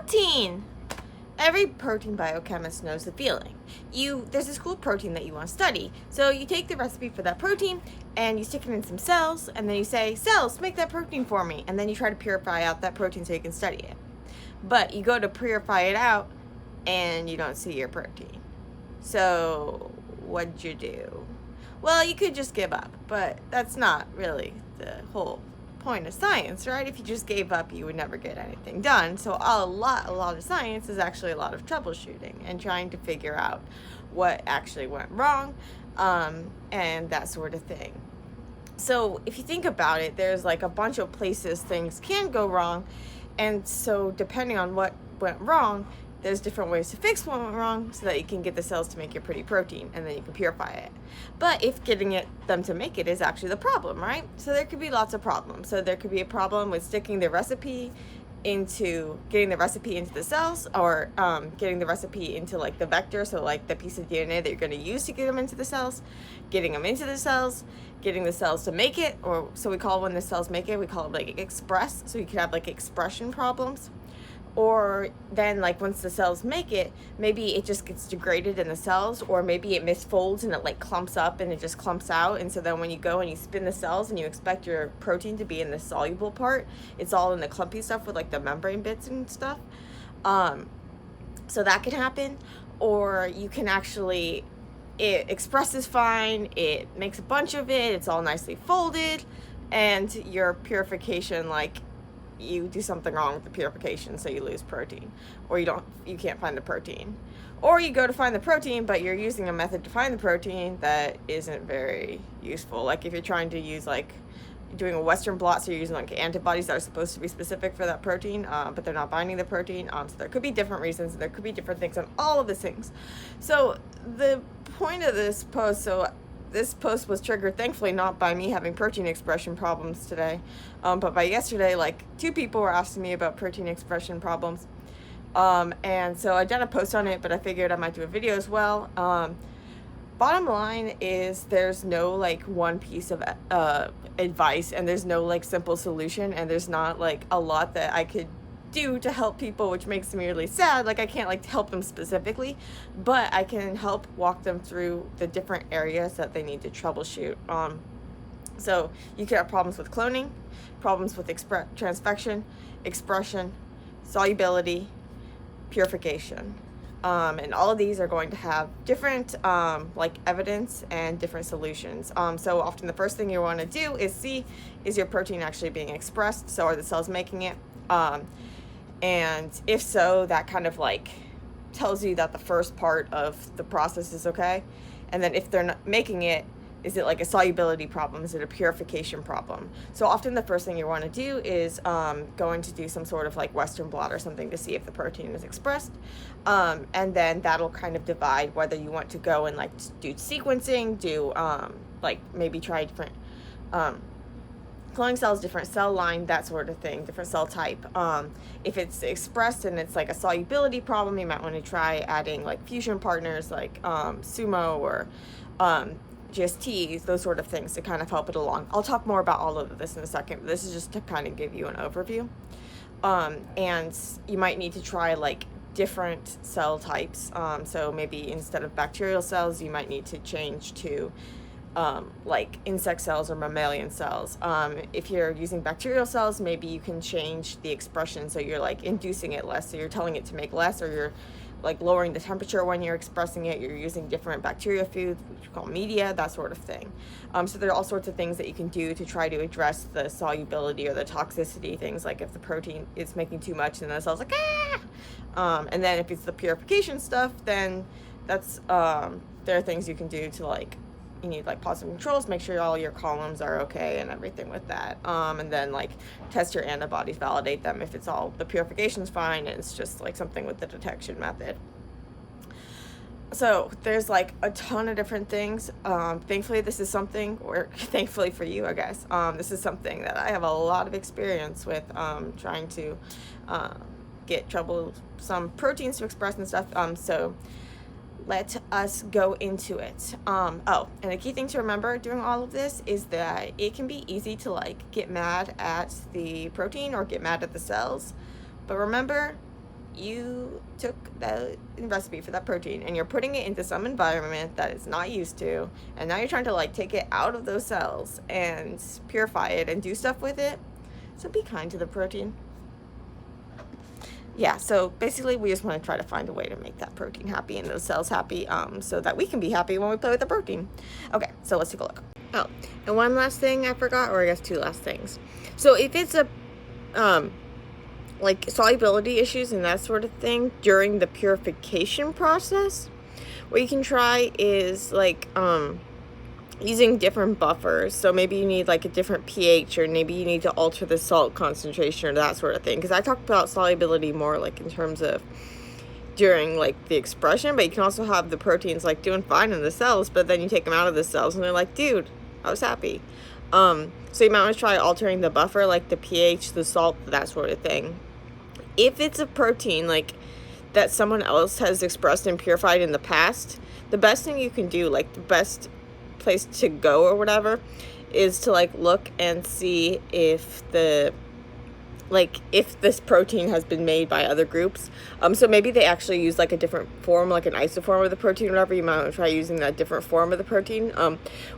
protein. Every protein biochemist knows the feeling. There's this cool protein that you want to study. So you take the recipe for that protein and you stick it in some cells, and then you say, cells, make that protein for me. And then you try to purify out that protein so you can study it. But you go to purify it out and you don't see your protein. So what'd you do? Well, you could just give up, but that's not really the whole point of science, right? If you just gave up, you would never get anything done. So a lot of science is actually a lot of troubleshooting and trying to figure out what actually went wrong, and that sort of thing. So if you think about it, there's like a bunch of places things can go wrong, and so depending on what went wrong, there's different ways to fix what went wrong so that you can get the cells to make your pretty protein, and then you can purify it. But if getting them to make it is actually the problem, right? So there could be lots of problems. So there could be a problem with getting the recipe into the cells, or getting the recipe into like the vector, so like the piece of DNA that you're going to use to get them into the cells, getting them into the cells, getting the cells to make it, or so we call when the cells make it, we call it like express. So you could have like expression problems. Or then like once the cells make it, maybe it just gets degraded in the cells, or maybe it misfolds and it like clumps up and it just clumps out. And so then when you go and you spin the cells and you expect your protein to be in the soluble part, it's all in the clumpy stuff with like the membrane bits and stuff. So that can happen. Or you can actually, it expresses fine, it makes a bunch of it, it's all nicely folded, and your purification, like, you do something wrong with the purification, so you lose protein, or you can't find the protein, or you go to find the protein but you're using a method to find the protein that isn't very useful. Like if you're trying to use like doing a Western blot, so you're using like antibodies that are supposed to be specific for that protein, but they're not binding the protein. So there could be different reasons, and there could be different things on all of these things. So the point of this post, this post was triggered, thankfully, not by me having protein expression problems today, but by yesterday, like 2 people were asking me about protein expression problems. And so I did a post on it, but I figured I might do a video as well. Bottom line is there's no like one piece of advice, and there's no like simple solution, and there's not like a lot that I could do to help people, which makes me really sad. Like I can't like help them specifically, but I can help walk them through the different areas that they need to troubleshoot. So you could have problems with cloning, problems with transfection, expression, solubility, purification, and all of these are going to have different like evidence and different solutions. So often the first thing you want to do is see, is your protein actually being expressed? So are the cells making it? And if so, that kind of like tells you that the first part of the process is okay. And then if they're not making it, is it like a solubility problem? Is it a purification problem? So often the first thing you want to do is going to do some sort of like Western blot or something to see if the protein is expressed. And then that'll kind of divide whether you want to go and like do sequencing, do like maybe try different cloning cells, different cell line, that sort of thing, different cell type. If it's expressed and it's like a solubility problem, you might want to try adding like fusion partners like Sumo or GSTs, those sort of things to kind of help it along. I'll talk more about all of this in a second, but this is just to kind of give you an overview. And you might need to try like different cell types. So maybe instead of bacterial cells, you might need to change to like insect cells or mammalian cells. If you're using bacterial cells, maybe you can change the expression, so you're like inducing it less, so you're telling it to make less, or you're like lowering the temperature when you're expressing it, you're using different bacteria foods, which we call media, that sort of thing. So there are all sorts of things that you can do to try to address the solubility or the toxicity things, like if the protein is making too much and the cell's like, ah! And then if it's the purification stuff, then that's, there are things you can do to like, you need like positive controls, make sure all your columns are okay and everything with that. And then like test your antibodies, validate them if it's all, the purification's fine and it's just like something with the detection method. So there's like a ton of different things. Thankfully this is something, or thankfully for you, I guess, this is something that I have a lot of experience with, trying to get troublesome proteins to express and stuff. So let us go into it. Oh, and a key thing to remember during all of this is that it can be easy to like get mad at the protein or get mad at the cells. But remember, you took the recipe for that protein and you're putting it into some environment that it's not used to, and now you're trying to like take it out of those cells and purify it and do stuff with it. So be kind to the protein. Yeah, so basically we just want to try to find a way to make that protein happy and those cells happy, so that we can be happy when we play with the protein. Okay, so let's take a look. Oh, and one last thing I forgot, or I guess two last things. So if it's a like solubility issues and that sort of thing during the purification process, what you can try is like using different buffers. So maybe you need like a different pH, or maybe you need to alter the salt concentration or that sort of thing, because I talked about solubility more like in terms of during like the expression, but you can also have the proteins like doing fine in the cells, but then you take them out of the cells and they're like, dude, I was happy. So you might want to try altering the buffer, like the pH, the salt, that sort of thing. If it's a protein like that someone else has expressed and purified in the past, the best thing you can do, like the best place to go or whatever, is to like look and see if if this protein has been made by other groups. So maybe they actually use like a different form, like an isoform of the protein or whatever. You might want to try using that different form of the protein.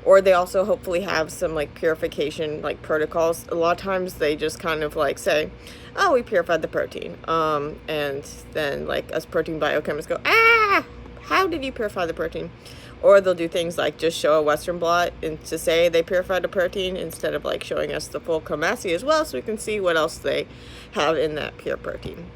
Or they also hopefully have some like purification like protocols. A lot of times they just kind of like say, oh, we purified the protein. And then like us protein biochemists go, how did you purify the protein? Or they'll do things like just show a Western blot and to say they purified a protein instead of like showing us the full chromatography as well, so we can see what else they have in that pure protein.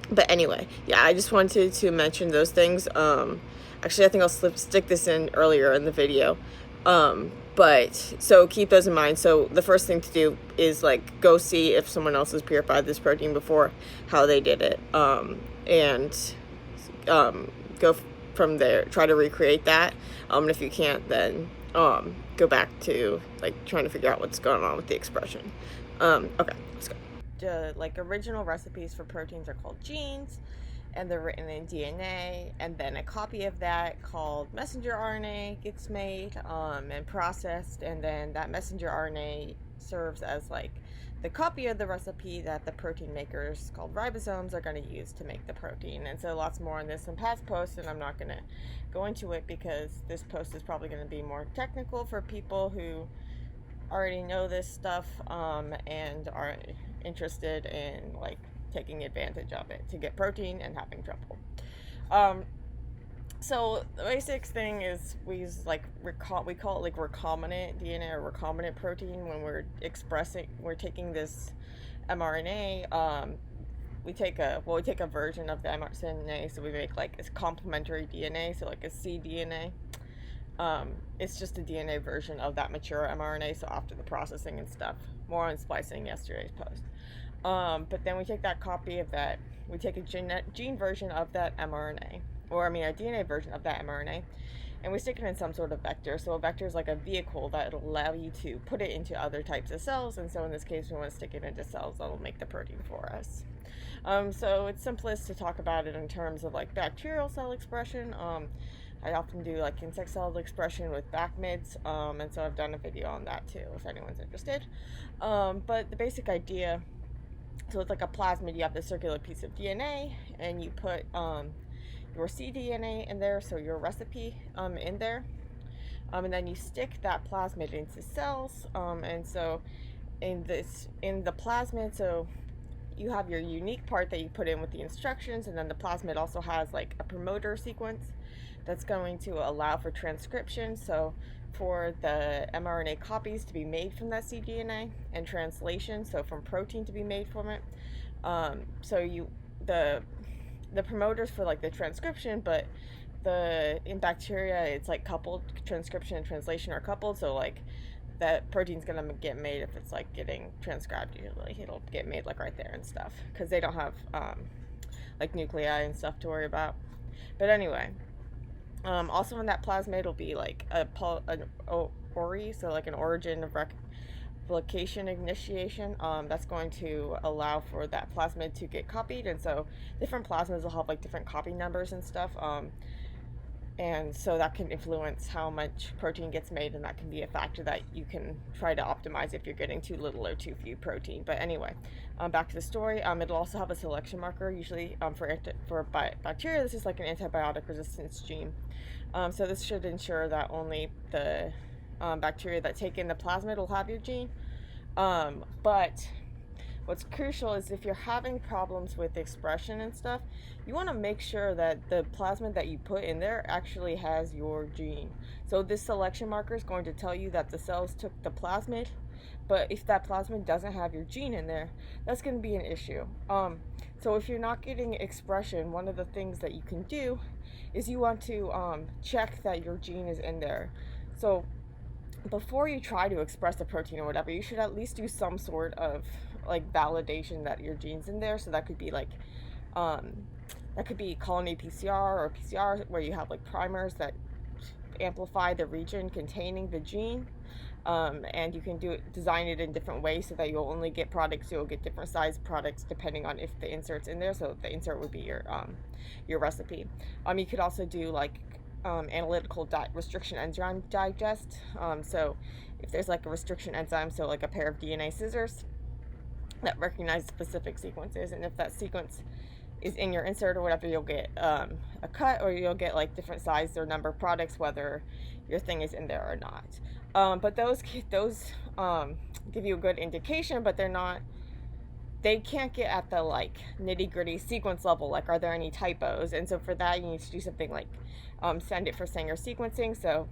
But anyway, yeah, I just wanted to mention those things. Actually, I think I'll stick this in earlier in the video. But so keep those in mind. So the first thing to do is like go see if someone else has purified this protein before, how they did it, and go from there, try to recreate that. And if you can't, then go back to like trying to figure out what's going on with the expression. Okay, let's go. The like original recipes for proteins are called genes, and they're written in DNA, and then a copy of that called messenger RNA gets made and processed, and then that messenger RNA serves as like the copy of the recipe that the protein makers called ribosomes are going to use to make the protein. And so lots more on this in past posts, and I'm not going to go into it because this post is probably going to be more technical for people who already know this stuff and are interested in like taking advantage of it to get protein and having trouble. So the basic thing is we use like we call it like recombinant DNA or recombinant protein when we're taking this mRNA. We take a version of the mRNA, so we make like a complementary DNA, so like a cDNA. It's just a DNA version of that mature mRNA, so after the processing and stuff. More on splicing yesterday's post. But then we take that copy of that, we take a gene version of that mRNA, or a DNA version of that mRNA, and we stick it in some sort of vector. So a vector is like a vehicle that'll allow you to put it into other types of cells, and so in this case we want to stick it into cells that'll make the protein for us. So it's simplest to talk about it in terms of like bacterial cell expression. I often do like insect cell expression with BACMIDs, and so I've done a video on that too if anyone's interested. But the basic idea, so it's like a plasmid. You have this circular piece of DNA, and you put your cDNA in there, so your recipe in there, and then you stick that plasmid into cells, and so in the plasmid, so you have your unique part that you put in with the instructions, and then the plasmid also has like a promoter sequence that's going to allow for transcription, so for the mRNA copies to be made from that cDNA, and translation, so from protein to be made from it. So the promoters for like the transcription, but in bacteria it's like coupled. Transcription and translation are coupled, so like that protein's gonna get made if it's like getting transcribed. Usually it'll get made like right there and stuff, because they don't have like nuclei and stuff to worry about. But anyway, also in that plasmid will be like an ORI, so like an origin of replication initiation. That's going to allow for that plasmid to get copied, and so different plasmids will have like different copy numbers and stuff. And so that can influence how much protein gets made, and that can be a factor that you can try to optimize if you're getting too little or too few protein. But anyway, back to the story. It'll also have a selection marker, usually for bacteria. This is like an antibiotic resistance gene. So this should ensure that only the bacteria that take in the plasmid will have your gene. But what's crucial is if you're having problems with expression and stuff, you want to make sure that the plasmid that you put in there actually has your gene. So this selection marker is going to tell you that the cells took the plasmid, but if that plasmid doesn't have your gene in there, that's going to be an issue. So if you're not getting expression, one of the things that you can do is you want to check that your gene is in there. So before you try to express a protein or whatever, you should at least do some sort of like validation that your gene's in there. So that could be like colony PCR or PCR, where you have like primers that amplify the region containing the gene, and you can design it in different ways so that you'll only get products. You'll get different size products depending on if the insert's in there. So the insert would be your recipe. You could also do like analytical restriction enzyme digest. So if there's like a restriction enzyme, so like a pair of DNA scissors that recognize specific sequences, and if that sequence is in your insert or whatever, you'll get a cut, or you'll get like different size or number of products, whether your thing is in there or not. But those give you a good indication, but they can't get at the like nitty gritty sequence level, like are there any typos. And so for that you need to do something like send it for Sanger sequencing. So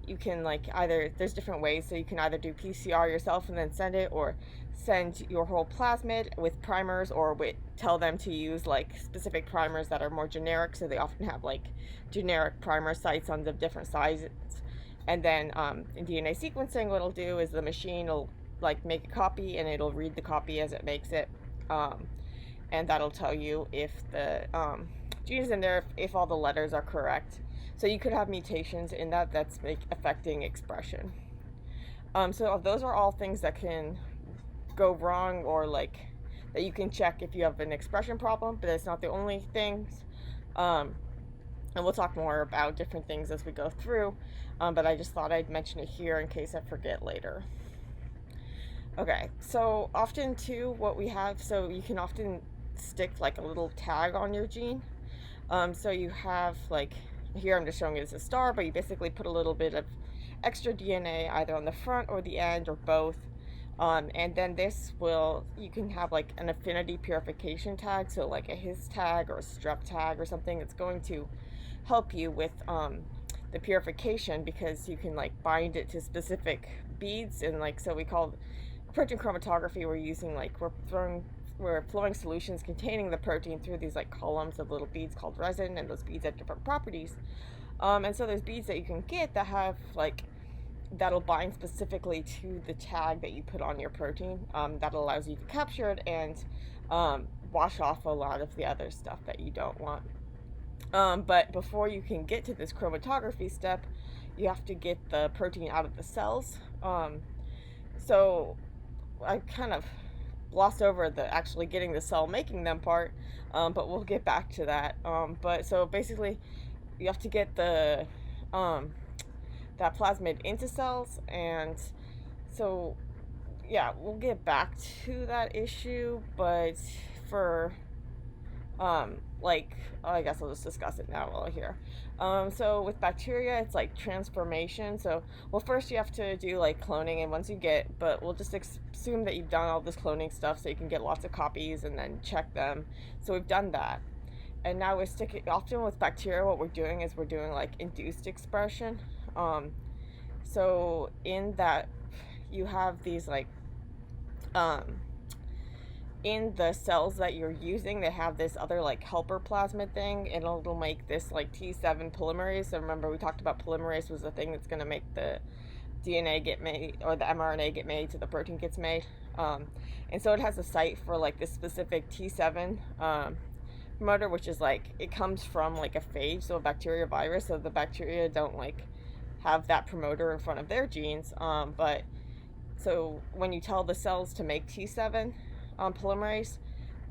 you can there's different ways. So you can either do PCR yourself and then send it, or send your whole plasmid with primers, or tell them to use like specific primers that are more generic. So they often have like generic primer sites on the different sizes. And then in DNA sequencing, what it'll do is the machine will like make a copy, and it'll read the copy as it makes it, and that'll tell you if the gene is in there, if all the letters are correct. So you could have mutations in that's affecting expression. So those are all things that can go wrong, or like that you can check if you have an expression problem, but it's not the only things. And we'll talk more about different things as we go through, but I just thought I'd mention it here in case I forget later. Okay, so often too, what we have, so you can often stick like a little tag on your gene. So you have like, here I'm just showing it as a star, but you basically put a little bit of extra DNA either on the front or the end or both. And then you can have like an affinity purification tag, so like a his tag or a strep tag or something that's going to help you with the purification, because you can like bind it to specific beads. And like, so we call protein chromatography, we're flowing solutions containing the protein through these like columns of little beads called resin, and those beads have different properties. And so there's beads that you can get that have that'll bind specifically to the tag that you put on your protein, that allows you to capture it and wash off a lot of the other stuff that you don't want. But before you can get to this chromatography step, you have to get the protein out of the cells. So I kind of glossed over the actually getting the cell making them part, but we'll get back to that. But so basically you have to get the that plasmid into cells, and so yeah, we'll get back to that issue, but for I guess I'll just discuss it now while I'm here. So with bacteria, it's like transformation. So, well, first you have to do like cloning, and but we'll just assume that you've done all this cloning stuff so you can get lots of copies and then check them. So we've done that. And now often with bacteria, what we're doing is we're doing like induced expression. So in that you have these in the cells that you're using, they have this other like helper plasmid thing, and it'll make this like T7 polymerase. So remember, we talked about polymerase was the thing that's going to make the DNA get made, or the mRNA get made, so the protein gets made. And so it has a site for like this specific T7 promoter, which is like, it comes from like a phage, so a bacteria virus. So the bacteria don't like have that promoter in front of their genes. But so when you tell the cells to make T7 polymerase,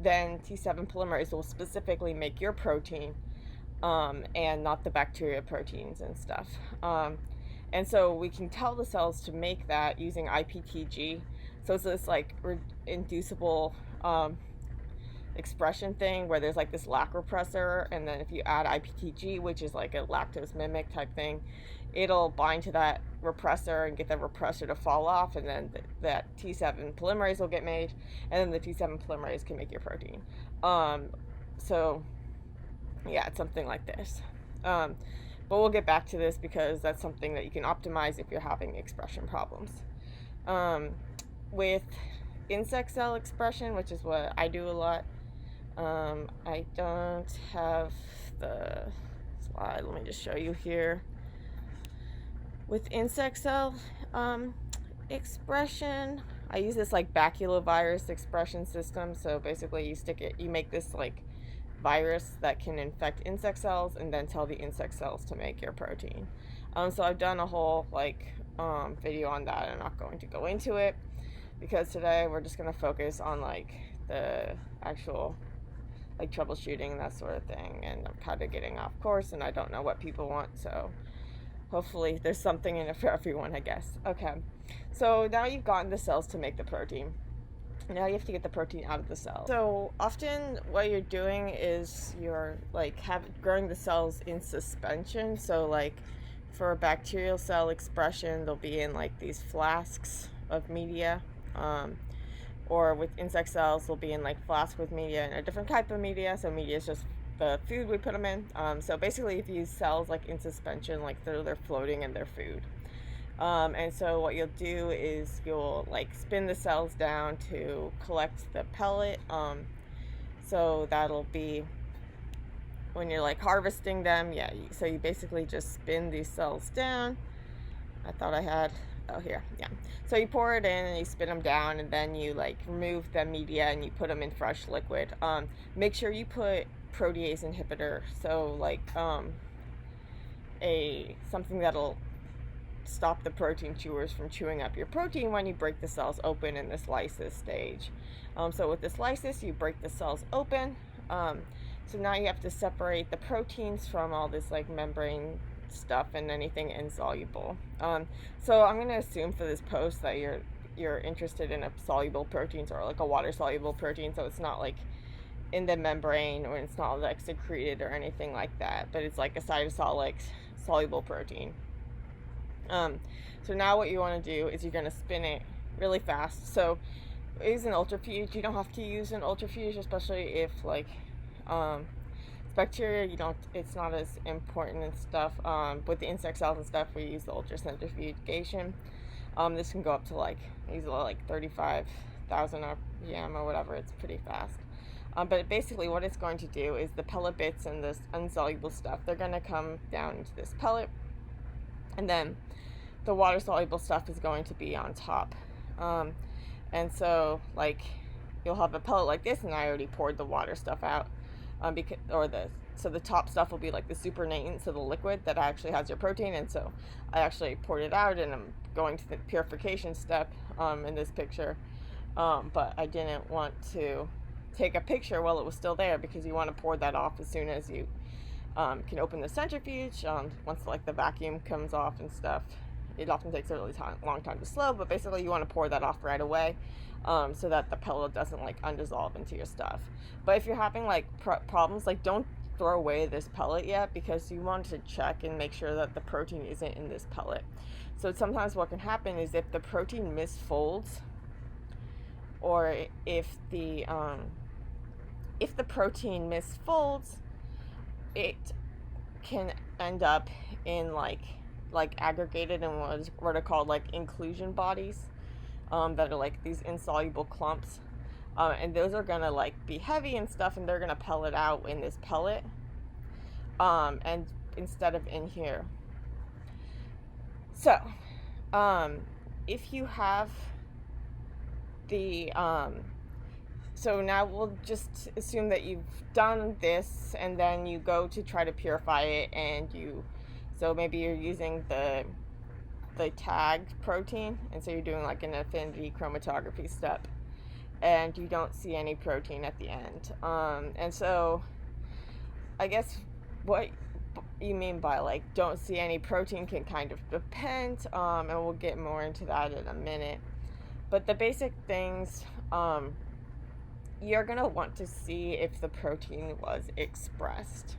then T7 polymerase will specifically make your protein. and not the bacteria proteins and stuff. And so we can tell the cells to make that using IPTG. So it's this like inducible expression thing where there's like this lac repressor, and then if you add IPTG, which is like a lactose mimic type thing, it'll bind to that repressor and get the repressor to fall off, and then that T7 polymerase will get made, and then the T7 polymerase can make your protein. So yeah, it's something like this. But we'll get back to this because that's something that you can optimize if you're having expression problems. With insect cell expression, which is what I do a lot, I don't have the slide. Let me just show you here. With insect cell expression, I use this like baculovirus expression system. So basically you make this like virus that can infect insect cells and then tell the insect cells to make your protein. So I've done a whole like video on that. I'm not going to go into it because today we're just going to focus on like the actual like troubleshooting and that sort of thing, and I'm kind of getting off course and I don't know what people want, so hopefully there's something in it for everyone, I guess. Okay, so now you've gotten the cells to make the protein. Now you have to get the protein out of the cell. So often what you're doing is you're like growing the cells in suspension. So like for bacterial cell expression, they'll be in like these flasks of media, or with insect cells, they'll be in like flasks with media and a different type of media. So media is just the food we put them in. So basically if you use cells like in suspension, like they're floating in their food. And so what you'll do is you'll like spin the cells down to collect the pellet. So that'll be when you're like harvesting them. Yeah, so you basically just spin these cells down. I thought I had, oh here, yeah. So you pour it in and you spin them down, and then you like remove the media and you put them in fresh liquid. Make sure you put protease inhibitor, so like something that'll stop the protein chewers from chewing up your protein when you break the cells open in this lysis stage. So with this lysis, you break the cells open. So now you have to separate the proteins from all this like membrane stuff and anything insoluble. So I'm going to assume for this post that you're interested in a soluble proteins or like a water soluble protein, so it's not like in the membrane or it's not like secreted or anything like that, but it's like a cytosolic soluble protein. So now what you want to do is you're going to spin it really fast. So use an ultrafuge. You don't have to use an ultrafuge, especially if like bacteria, it's not as important and stuff. With the insect cells and stuff, we use the ultracentrifugation. This can go up to like 35,000 RPM or whatever. It's pretty fast. But basically what it's going to do is the pellet bits and this insoluble stuff, they're going to come down into this pellet, and then the water soluble stuff is going to be on top. And so like you'll have a pellet like this, and I already poured the water stuff out. So the top stuff will be like the supernatant, so the liquid that actually has your protein, and so I actually poured it out, and I'm going to the purification step in this picture, but I didn't want to take a picture while it was still there because you want to pour that off as soon as you can open the centrifuge. Once like the vacuum comes off and stuff, it often takes a really long time to slow, but basically you want to pour that off right away, so that the pellet doesn't like undissolve into your stuff. But if you're having like problems, like don't throw away this pellet yet, because you want to check and make sure that the protein isn't in this pellet. So sometimes what can happen is if the protein misfolds, or if the protein misfolds, it can end up in like aggregated in what are called like inclusion bodies, that are like these insoluble clumps, and those are gonna like be heavy and stuff, and they're gonna pellet out in this pellet, and instead of in here. So if you have the so now we'll just assume that you've done this, and then you go to try to purify it, and so maybe you're using the tagged protein, and so you're doing like an affinity chromatography step, and you don't see any protein at the end. And so I guess what you mean by like don't see any protein can kind of depend, and we'll get more into that in a minute. But the basic things, you're gonna want to see if the protein was expressed.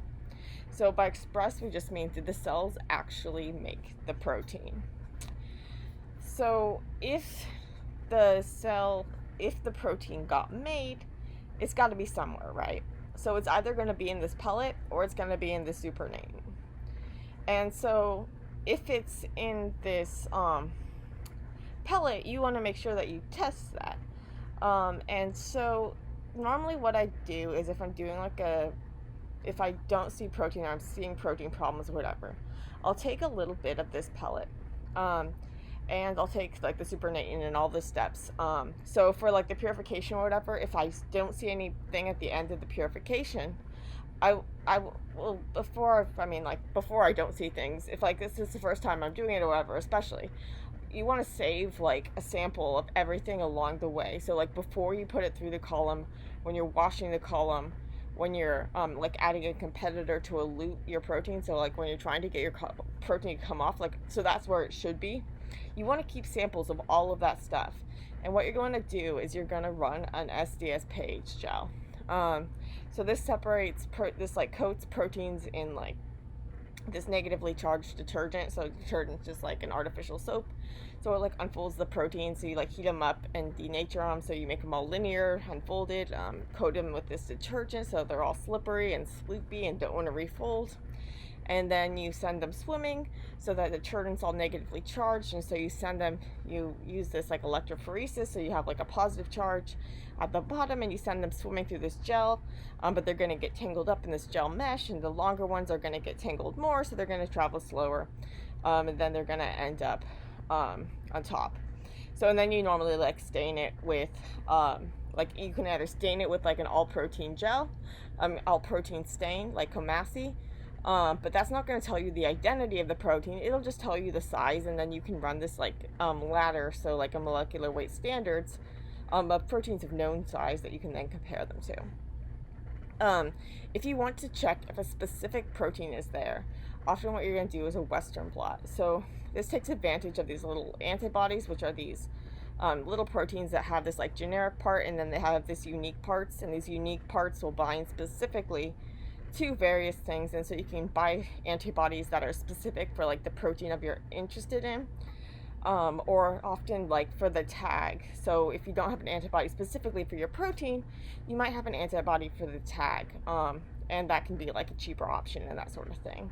So by expressed, we just mean did the cells actually make the protein? So if the protein got made, it's got to be somewhere, right? So it's either going to be in this pellet or it's going to be in the supernatant. And so if it's in this pellet, you want to make sure that you test that. And so normally what I do is if I'm doing if I don't see protein or I'm seeing protein problems or whatever, I'll take a little bit of this pellet. And I'll take like the supernatant and all the steps. So for like the purification or whatever, if I don't see anything at the end of the purification, before I don't see things, if like this is the first time I'm doing it or whatever, especially, you want to save like a sample of everything along the way. So like before you put it through the column, when you're washing the column, when you're like adding a competitor to elute your protein, so like when you're trying to get your protein to come off, like, so that's where it should be. You want to keep samples of all of that stuff. And what you're going to do is you're going to run an SDS page gel. So this separates, this like coats proteins in like this negatively charged detergent. So detergent's just like an artificial soap. So it like unfolds the protein. So you like heat them up and denature them. So you make them all linear, unfolded, coat them with this detergent so they're all slippery and sloopy and don't want to refold. And then you send them swimming so that the detergent's all negatively charged, and so you use this like electrophoresis, so you have like a positive charge at the bottom and you send them swimming through this gel, but they're going to get tangled up in this gel mesh, and the longer ones are going to get tangled more, so they're going to travel slower, and then they're going to end up on top. So and then you normally like stain it with like you can either stain it with like an all protein gel, all protein stain like Comasi. But that's not going to tell you the identity of the protein. It'll just tell you the size, and then you can run this like ladder, so like a molecular weight standards of proteins of known size that you can then compare them to. If you want to check if a specific protein is there, often what you're going to do is a Western blot. So this takes advantage of these little antibodies, which are these little proteins that have this like generic part, and then they have this unique parts, and these unique parts will bind specifically to various things, and so you can buy antibodies that are specific for like the protein of you're interested in, or often like for the tag. So if you don't have an antibody specifically for your protein, you might have an antibody for the tag, and that can be like a cheaper option and that sort of thing.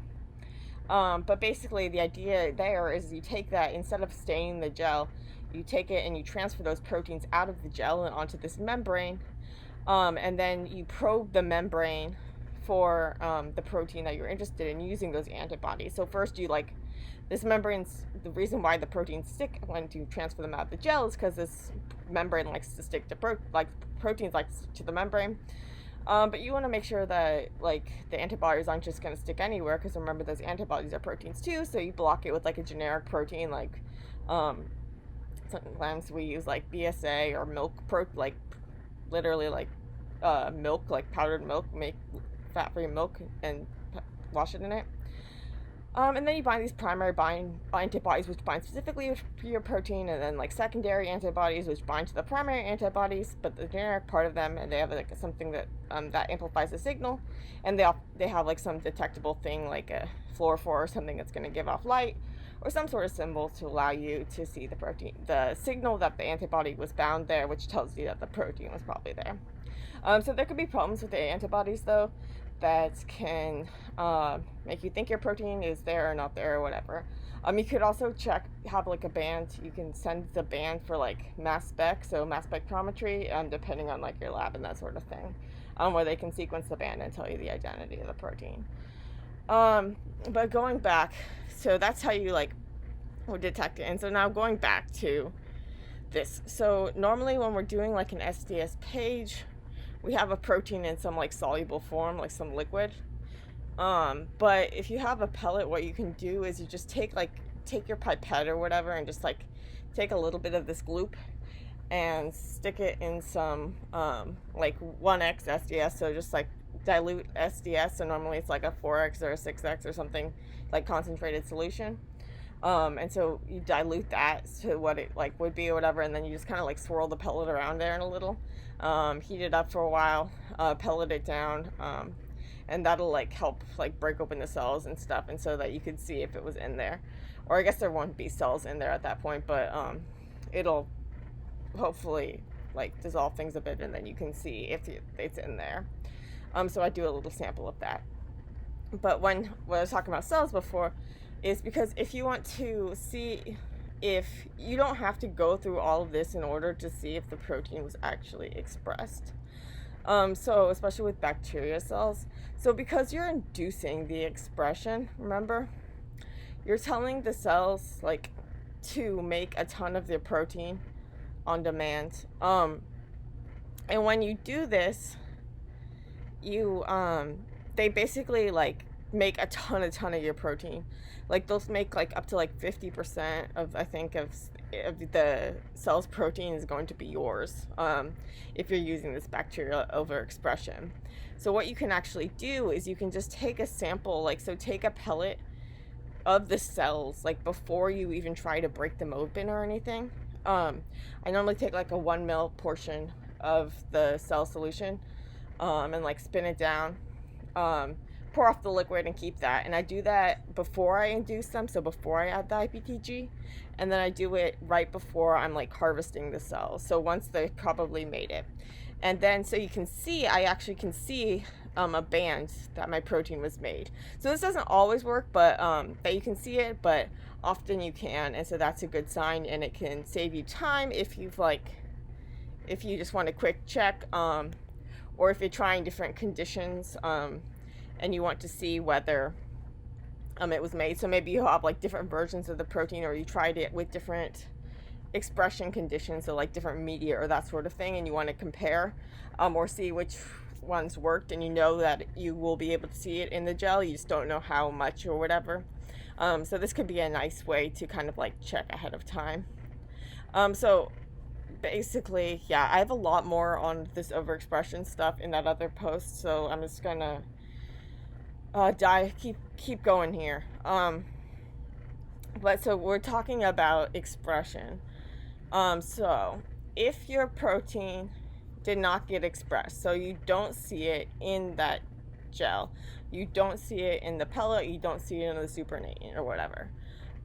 But basically the idea there is you take that, instead of staining the gel, you take it and you transfer those proteins out of the gel and onto this membrane, and then you probe the membrane for the protein that you're interested in using those antibodies. So first you like, this membrane's, the reason why the proteins stick when you transfer them out of the gel is because this membrane likes to stick to proteins like to the membrane. But you want to make sure that like the antibodies aren't just going to stick anywhere, because remember those antibodies are proteins too, so you block it with like a generic protein, like sometimes we use like BSA or milk like literally like milk, like powdered milk, make fat-free milk and wash it in it. And then you bind these primary antibodies, which bind specifically to your protein, and then like secondary antibodies, which bind to the primary antibodies, but the generic part of them, and they have like something that that amplifies the signal, and they have like some detectable thing like a fluorophore or something that's going to give off light, or some sort of symbol to allow you to see the protein, the signal that the antibody was bound there, which tells you that the protein was probably there. So there could be problems with the antibodies though, that can make you think your protein is there or not there or whatever. You could also have like a band. You can send the band for like mass spec, so mass spectrometry, depending on like your lab and that sort of thing, where they can sequence the band and tell you the identity of the protein. But going back, so that's how you like would detect it. And so now going back to this. So normally when we're doing like an SDS page, we have a protein in some like soluble form, like some liquid. But if you have a pellet, what you can do is you just take your pipette or whatever and just like take a little bit of this gloop and stick it in some like 1x SDS, so just like dilute SDS, so normally it's like a 4x or a 6x or something, like concentrated solution. And so you dilute that to what it like would be or whatever, and then you just kind of like swirl the pellet around there in a little, heat it up for a while, pellet it down, and that'll like help like break open the cells and stuff, and so that you could see if it was in there, or I guess there won't be cells in there at that point, but it'll hopefully like dissolve things a bit, and then you can see if it's in there. So I do a little sample of that. But when I was talking about cells before, is because if you want to see if you don't have to go through all of this in order to see if the protein was actually expressed. So especially with bacteria cells. So because you're inducing the expression, remember, you're telling the cells like to make a ton of their protein on demand. And when you do this, you they basically like make a ton of your protein. Like they'll make like up to like 50% of, I think, of the cell's protein is going to be yours, if you're using this bacterial overexpression. So what you can actually do is you can just take a sample, like, so take a pellet of the cells, like before you even try to break them open or anything. I normally take like a 1 ml portion of the cell solution, and like spin it down, pour off the liquid and keep that. And I do that before I induce them, so before I add the IPTG, and then I do it right before I'm like harvesting the cells, so once they've probably made it. And then so you can see, I actually can see a band that my protein was made. So this doesn't always work, but that you can see it, but often you can, and so that's a good sign, and it can save you time if you just want a quick check, or if you're trying different conditions, and you want to see whether it was made. So maybe you have like different versions of the protein, or you tried it with different expression conditions, so like different media or that sort of thing, and you want to compare, or see which ones worked, and you know that you will be able to see it in the gel, you just don't know how much or whatever. So this could be a nice way to kind of like check ahead of time. So basically, yeah, I have a lot more on this overexpression stuff in that other post, so I'm just gonna keep going here. But so we're talking about expression. So if your protein did not get expressed, so you don't see it in that gel, you don't see it in the pellet, you don't see it in the supernatant or whatever.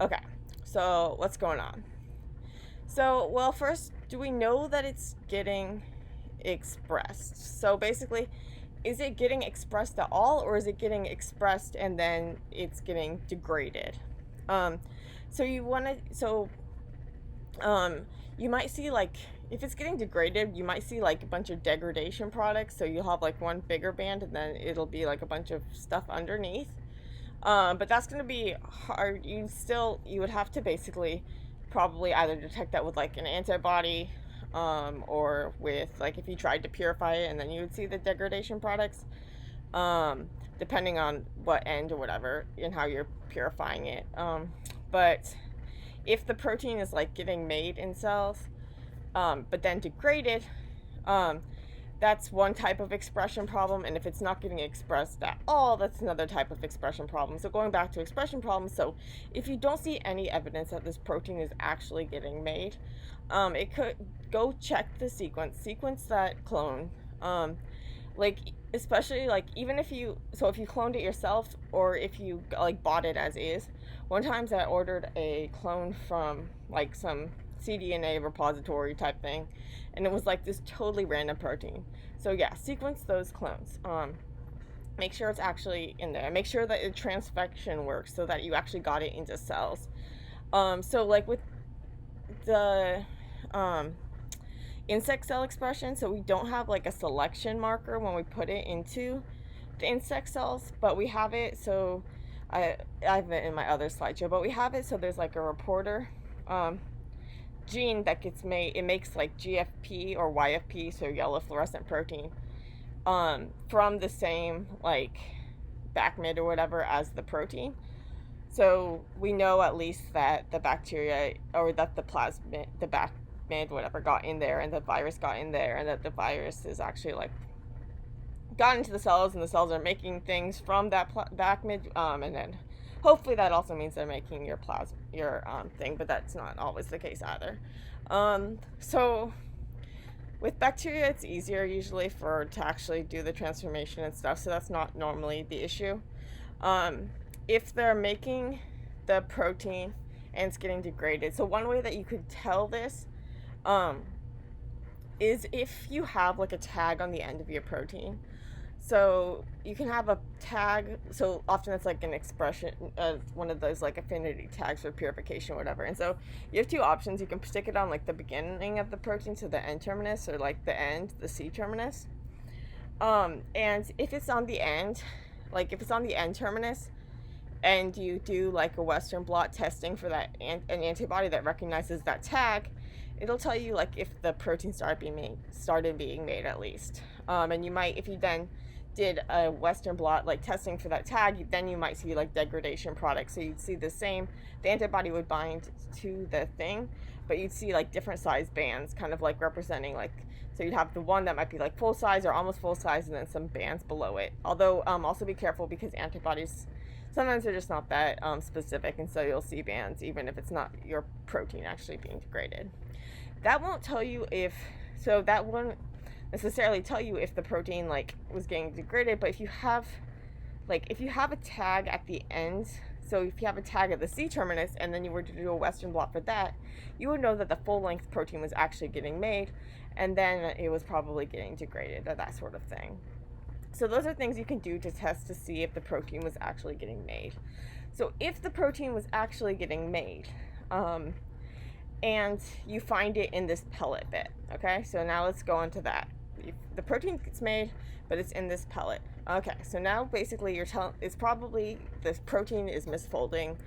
Okay, so what's going on? So, well, first, do we know that it's getting expressed? So basically, is it getting expressed at all, or is it getting expressed and then it's getting degraded? So you might see, like, if it's getting degraded, you might see like a bunch of degradation products. So you'll have like one bigger band, and then it'll be like a bunch of stuff underneath. But that's going to be hard. You would have to basically probably either detect that with like an antibody, or with like if you tried to purify it, and then you would see the degradation products, depending on what end or whatever and how you're purifying it. But if the protein is like getting made in cells, but then degraded, that's one type of expression problem, and if it's not getting expressed at all, that's another type of expression problem. So going back to expression problems, so if you don't see any evidence that this protein is actually getting made, it could go check the sequence that clone, like especially like even if you cloned it yourself, or if you like bought it as is. One time I ordered a clone from like some cDNA repository type thing, and it was like this totally random protein. So yeah, sequence those clones, make sure it's actually in there, make sure that the transfection works so that you actually got it into cells. So like with the insect cell expression, so we don't have like a selection marker when we put it into the insect cells, but we have it, so I have it in my other slideshow, but we have it, so there's like a reporter gene that gets made. It makes like GFP or YFP, so yellow fluorescent protein, from the same like backmid or whatever as the protein. So we know at least that the bacteria, or that the plasmid, the backmid, whatever, got in there, and the virus got in there, and that the virus is actually like got into the cells, and the cells are making things from that back mid, and then hopefully that also means they're making your thing, but that's not always the case either. So with bacteria, it's easier usually to actually do the transformation and stuff, so that's not normally the issue. If they're making the protein and it's getting degraded, so one way that you could tell this is if you have like a tag on the end of your protein. So you can have a tag, so often it's like an expression, one of those like affinity tags for purification or whatever. And so you have two options. You can stick it on like the beginning of the protein, so the N terminus, or like the end, the C terminus. And if it's on the end, like if it's on the N terminus, and you do like a Western blot testing for that an antibody that recognizes that tag, it'll tell you like if the protein started being made at least. And you might, if you then did a Western blot like testing for that tag, then you might see like degradation products. So you'd see the antibody would bind to the thing, but you'd see like different size bands, kind of like representing like, so you'd have the one that might be like full size or almost full size, and then some bands below it. Although also be careful, because antibodies sometimes they're just not that specific, and so you'll see bands even if it's not your protein actually being degraded. That won't tell you that won't necessarily tell you if the protein like was getting degraded, but if you have a tag at the end, so if you have a tag at the C terminus and then you were to do a Western blot for that, you would know that the full length protein was actually getting made, and then it was probably getting degraded or that sort of thing. So those are things you can do to test to see if the protein was actually getting made. So if the protein was actually getting made, and you find it in this pellet bit, okay? So now let's go into that. The protein gets made, but it's in this pellet. Okay, so now basically it's probably this protein is misfolding,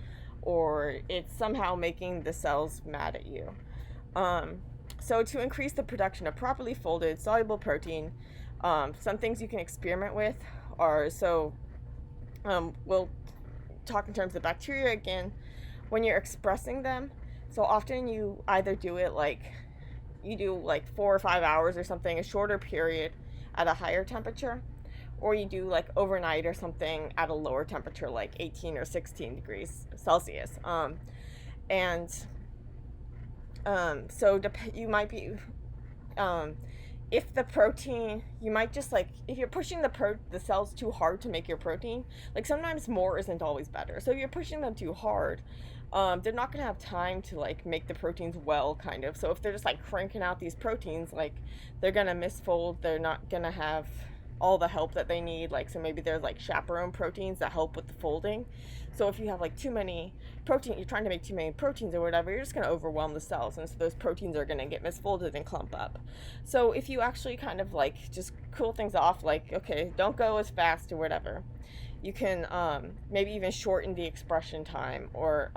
or it's somehow making the cells mad at you. So to increase the production of properly folded soluble protein, some things you can experiment with are, we'll talk in terms of bacteria again. When you're expressing them, so often you either do it like, you do like 4 or 5 hours or something, a shorter period at a higher temperature, or you do like overnight or something at a lower temperature, like 18 or 16 degrees Celsius. So you might be, if the protein, you might just like, if you're pushing the cells too hard to make your protein, like sometimes more isn't always better. So if you're pushing them too hard, they're not going to have time to like make the proteins well, kind of. So if they're just like cranking out these proteins, like they're going to misfold, they're not going to have all the help that they need. Like, so maybe there's like chaperone proteins that help with the folding. So if you have like too many protein, you're trying to make too many proteins or whatever, you're just going to overwhelm the cells, and so those proteins are going to get misfolded and clump up. So if you actually kind of like just cool things off, like, okay, don't go as fast or whatever, you can maybe even shorten the expression time, or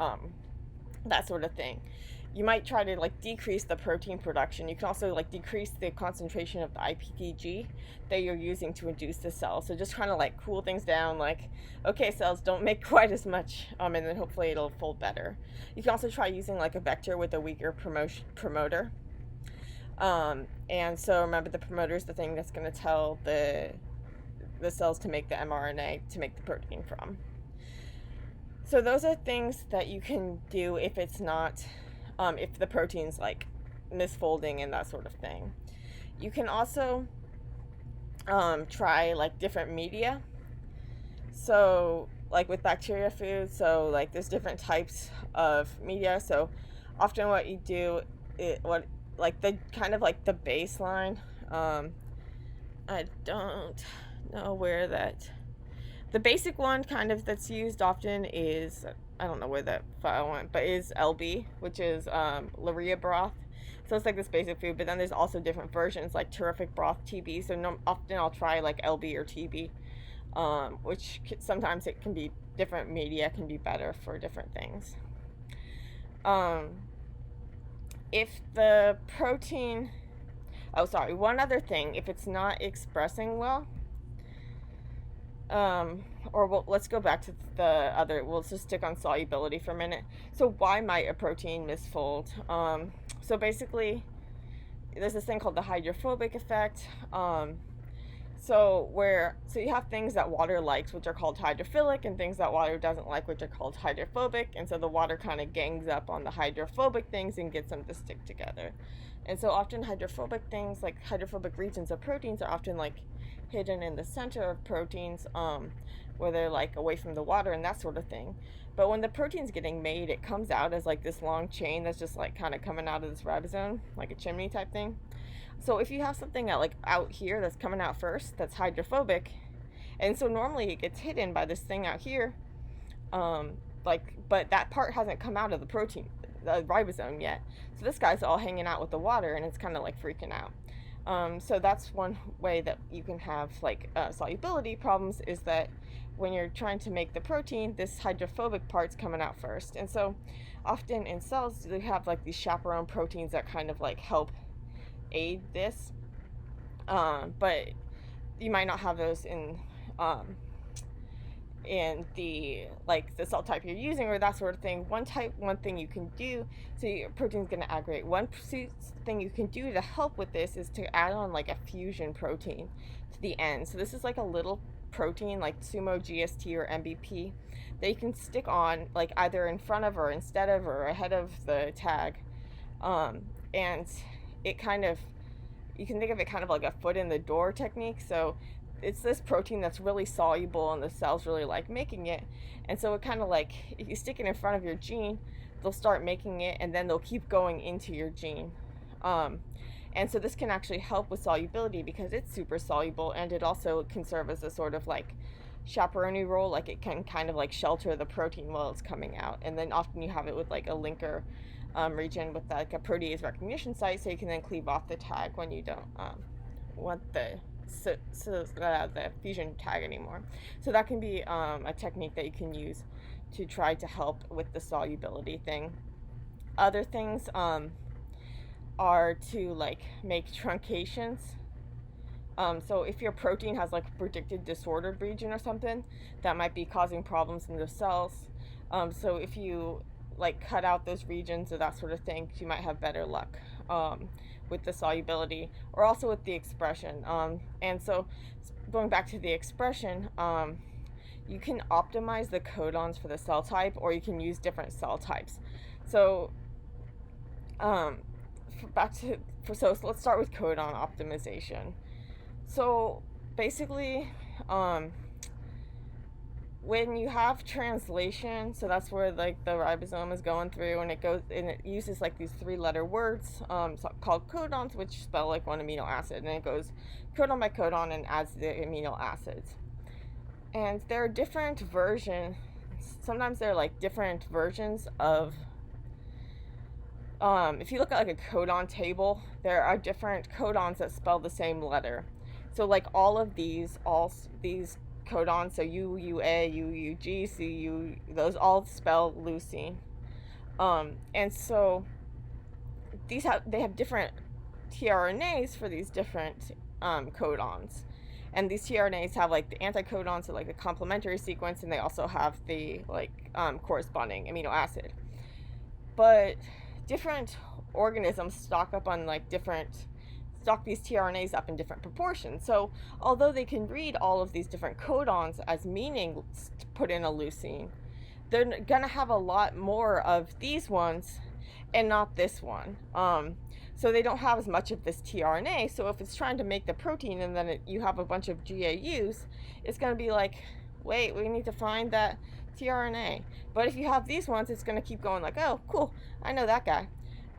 that sort of thing. You might try to like decrease the protein production. You can also like decrease the concentration of the IPTG that you're using to induce the cell. So just kind of like cool things down, like, okay, cells, don't make quite as much, and then hopefully it'll fold better. You can also try using like a vector with a weaker promoter. And so remember, the promoter is the thing that's going to tell the cells to make the mRNA to make the protein from. So those are things that you can do if it's not, if the protein's like misfolding and that sort of thing. You can also try like different media. So like with bacteria food, so like there's different types of media. So often what you do, the kind of like the baseline, I don't know where the basic one kind of that's used often is, I don't know where that file went, but is LB, which is Luria broth. So it's like this basic food, but then there's also different versions like terrific broth TB. So often I'll try like LB or TB, which sometimes it can be different media can be better for different things. If the protein, one other thing, if it's not expressing well, let's go back to the other, we'll just stick on solubility for a minute. So why might a protein misfold? So basically, there's this thing called the hydrophobic effect. So you have things that water likes, which are called hydrophilic, and things that water doesn't like, which are called hydrophobic. And so the water kind of gangs up on the hydrophobic things and gets them to stick together. And so often hydrophobic things, like hydrophobic regions of proteins, are often like hidden in the center of proteins, where they're like away from the water and that sort of thing. But when the protein's getting made, it comes out as like this long chain that's just like kind of coming out of this ribosome, like a chimney type thing. So if you have something out here that's coming out first, that's hydrophobic, and so normally it gets hidden by this thing out here, but that part hasn't come out of the protein, the ribosome yet. So this guy's all hanging out with the water, and it's kind of like freaking out. So that's one way that you can have like solubility problems, is that when you're trying to make the protein, this hydrophobic part's coming out first. And so often in cells, they have like these chaperone proteins that kind of like help aid this, but you might not have those in the cell type you're using or that sort of thing. One thing you can do, so your protein's going to aggregate. One thing you can do to help with this is to add on like a fusion protein to the end. So this is like a little protein like sumo, GST, or MBP that you can stick on like either in front of or instead of or ahead of the tag, and it kind of, you can think of it kind of like a foot in the door technique. So it's this protein that's really soluble and the cells really like making it, and so it kind of like, if you stick it in front of your gene, they'll start making it and then they'll keep going into your gene. And so this can actually help with solubility because it's super soluble, and it also can serve as a sort of like chaperone role, like it can kind of like shelter the protein while it's coming out. And then often you have it with like a linker region with like a protease recognition site, so you can then cleave off the tag when you don't want the fusion tag anymore. So that can be a technique that you can use to try to help with the solubility thing. Other things are to like make truncations. So if your protein has like a predicted disordered region or something, that might be causing problems in the cells. So if you like cut out those regions or that sort of thing, you might have better luck with the solubility, or also with the expression. And so going back to the expression, you can optimize the codons for the cell type, or you can use different cell types. So so let's start with codon optimization. So basically, when you have translation, so that's where like the ribosome is going through, and it uses like these 3-letter words called codons, which spell like one amino acid, and it goes codon by codon and adds the amino acids. And there are different versions. Sometimes there are like different versions of. If you look at like a codon table, there are different codons that spell the same letter. So like all these codons, so U, UA, U, UG, CU, those all spell leucine. And so they have different tRNAs for these different codons. And these tRNAs have like the anticodons, so like the complementary sequence, and they also have the like corresponding amino acid. But different organisms stock these tRNAs up in different proportions. So although they can read all of these different codons as meaning to put in a leucine, they're gonna have a lot more of these ones and not this one. So they don't have as much of this tRNA. So if it's trying to make the protein and then you have a bunch of GAUs, it's gonna be like, wait, we need to find that tRNA. But if you have these ones, it's going to keep going like, oh, cool, I know that guy.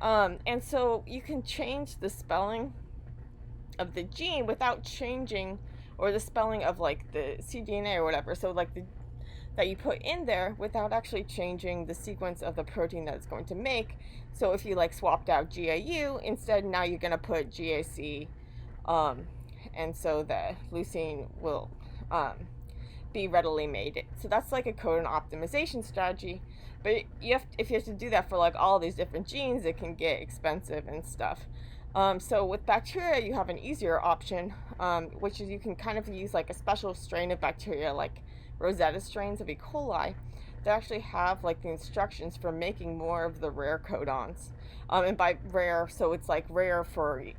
And so you can change the spelling of the gene without changing, or the spelling of like the cDNA or whatever. So like that you put in there without actually changing the sequence of the protein that it's going to make. So if you like swapped out GAU, instead now you're going to put GAC, and so the leucine will be readily made. So that's like a codon optimization strategy. But if you have to do that for like all these different genes, it can get expensive and stuff. So with bacteria, you have an easier option, which is you can kind of use like a special strain of bacteria, like Rosetta strains of E. coli, that actually have like the instructions for making more of the rare codons. And by rare, so it's like rare for E.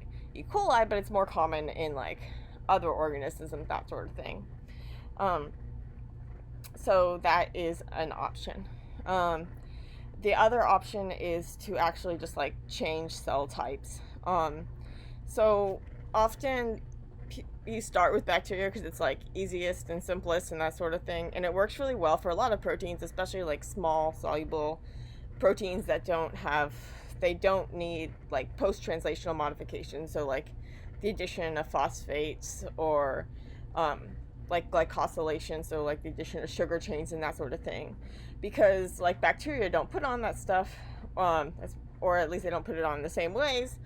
coli, but it's more common in like other organisms and that sort of thing. So that is an option. The other option is to actually just like change cell types. So often you start with bacteria because it's like easiest and simplest and that sort of thing, and it works really well for a lot of proteins, especially like small soluble proteins that don't need like post-translational modifications, so like the addition of phosphates or like glycosylation, so like the addition of sugar chains and that sort of thing, because like bacteria don't put on that stuff, or at least they don't put it on in the same ways,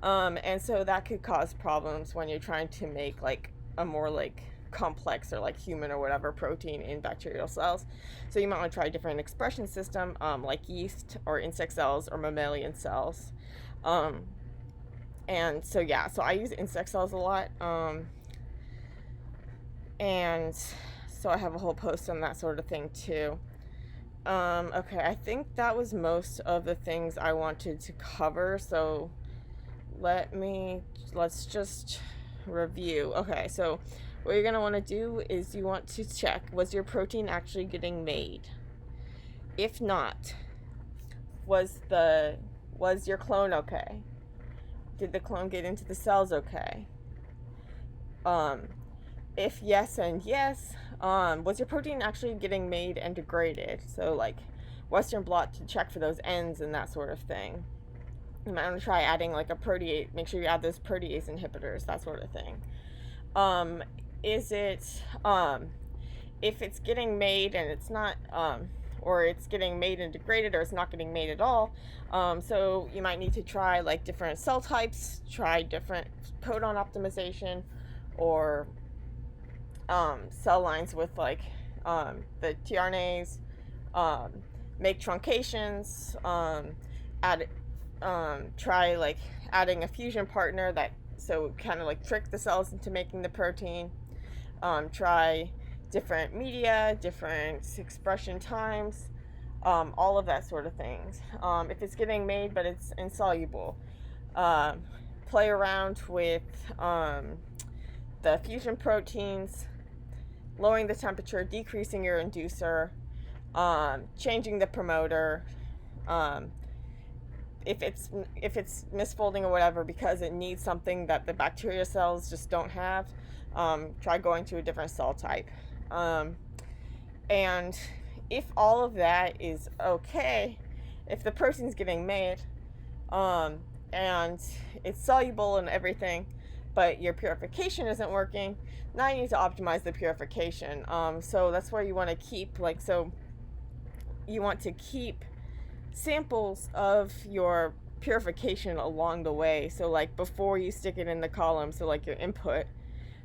and so that could cause problems when you're trying to make like a more like complex or like human or whatever protein in bacterial cells. So you might want to try a different expression system, like yeast or insect cells or mammalian cells. And so yeah, so I use insect cells a lot. And so I have a whole post on that sort of thing too. Okay, I think that was most of the things I wanted to cover. So let's just review. Okay, so what you're gonna want to do is you want to check, was your protein actually getting made? If not, was your clone okay? Did the clone get into the cells okay? If yes and yes, was your protein actually getting made and degraded? So like Western blot to check for those ends and that sort of thing. You might want to try adding like a protease, make sure you add those protease inhibitors, that sort of thing. Is it, if it's getting made and it's not, or it's getting made and degraded, or it's not getting made at all, so you might need to try like different cell types, try different codon optimization, or cell lines with like the tRNAs, make truncations, try like adding a fusion partner that so kind of like trick the cells into making the protein. Try different media, different expression times, all of that sort of things. If it's getting made but it's insoluble, play around with the fusion proteins, lowering the temperature, decreasing your inducer, changing the promoter. If it's misfolding or whatever because it needs something that the bacteria cells just don't have, try going to a different cell type. And if all of that is okay, if the protein's getting made, and it's soluble and everything, but your purification isn't working, now you need to optimize the purification. So that's where you want to keep, like, so you want to keep samples of your purification along the way. So like before you stick it in the column, so like your input,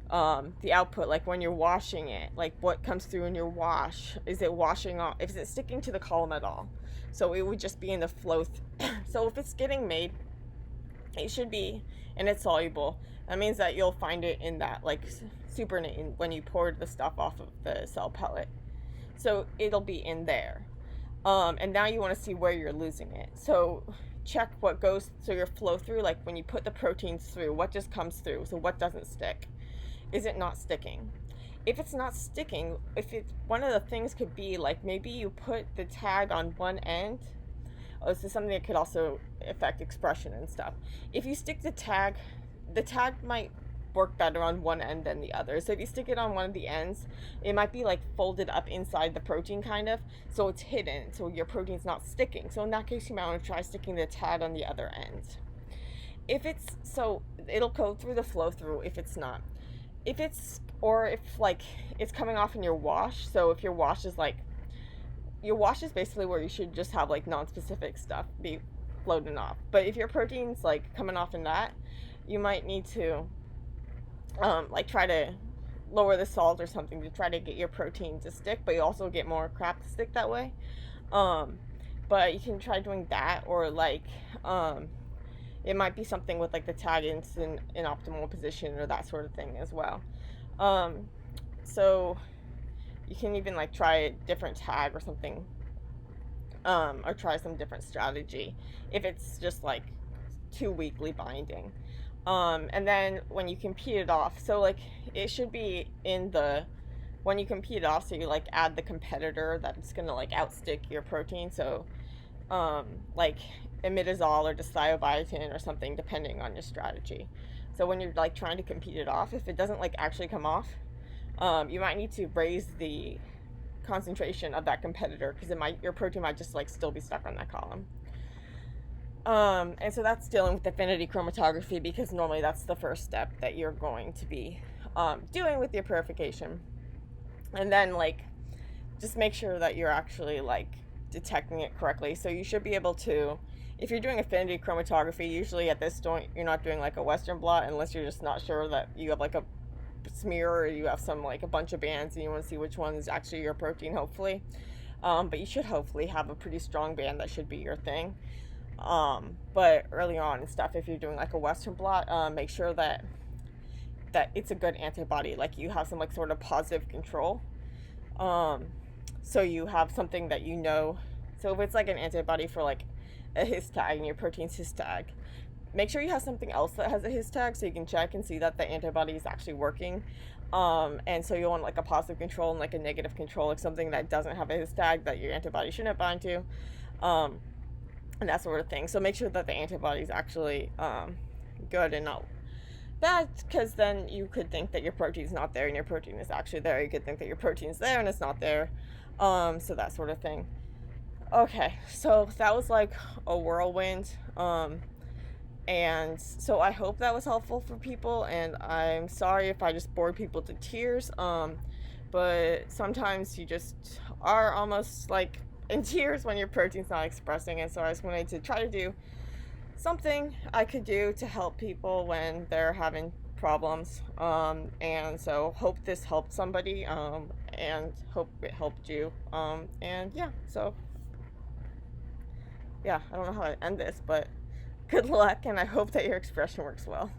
the output, like when you're washing it, like what comes through in your wash, is it washing off, is it sticking to the column at all? So it would just be in the flow. So if it's getting made, it should be, and it's soluble, that means that you'll find it in that like supernatant when you poured the stuff off of the cell pellet. So it'll be in there. And now you want to see where you're losing it. So check what goes, so your flow through, like when you put the proteins through, what just comes through, so what doesn't stick. Is it not sticking? If it's not sticking, one of the things could be like maybe you put the tag on one end. Oh, this is something that could also affect expression and stuff. If you stick the tag might work better on one end than the other. So if you stick it on one of the ends, it might be like folded up inside the protein kind of, so it's hidden, so your protein's not sticking. So in that case, you might want to try sticking the tag on the other end. If it's, so it'll go through the flow through. If it's not, if like it's coming off in your wash, so if your wash is basically where you should just have like non-specific stuff be floating off. But if your protein's like coming off in that, you might need to like try to lower the salt or something to try to get your protein to stick, but you also get more crap to stick that way. But you can try doing that, or like it might be something with like the tag in optimal position or that sort of thing as well. So you can even like try a different tag or something, or try some different strategy if it's just like too weakly binding. And then when you compete it off, so like it should be in the when you compete it off, so you like add the competitor that's gonna like outstick your protein. So like imidazole or dithiobiotin or something, depending on your strategy. So when you're like trying to compete it off, if it doesn't like actually come off, you might need to raise the concentration of that competitor because your protein might just like still be stuck on that column. And so that's dealing with affinity chromatography because normally that's the first step that you're going to be doing with your purification. And then like just make sure that you're actually like detecting it correctly. So you should be able to, if you're doing affinity chromatography, usually at this point you're not doing like a Western blot unless you're just not sure that you have like a smear or you have some like a bunch of bands and you want to see which one is actually your protein, hopefully. But you should hopefully have a pretty strong band that should be your thing. But early on and stuff, if you're doing like a Western blot, make sure that it's a good antibody, like you have some like sort of positive control. So you have something that you know. So if it's like an antibody for like a his tag and your protein's his tag, make sure you have something else that has a his tag so you can check and see that the antibody is actually working. And so you want like a positive control and like a negative control, like something that doesn't have a his tag that your antibody shouldn't bind to, and that sort of thing. So make sure that the antibody is actually good and not bad, because then you could think that your protein's not there and your protein is actually there. You could think that your protein's there and it's not there. So that sort of thing. Okay, so that was like a whirlwind. And so I hope that was helpful for people, and I'm sorry if I just bored people to tears. But sometimes you just are almost like in tears when your protein's not expressing, and so I just wanted to try to do something I could do to help people when they're having problems. And so hope this helped somebody, and hope it helped you. And yeah, so yeah, I don't know how to end this, but good luck, and I hope that your expression works well.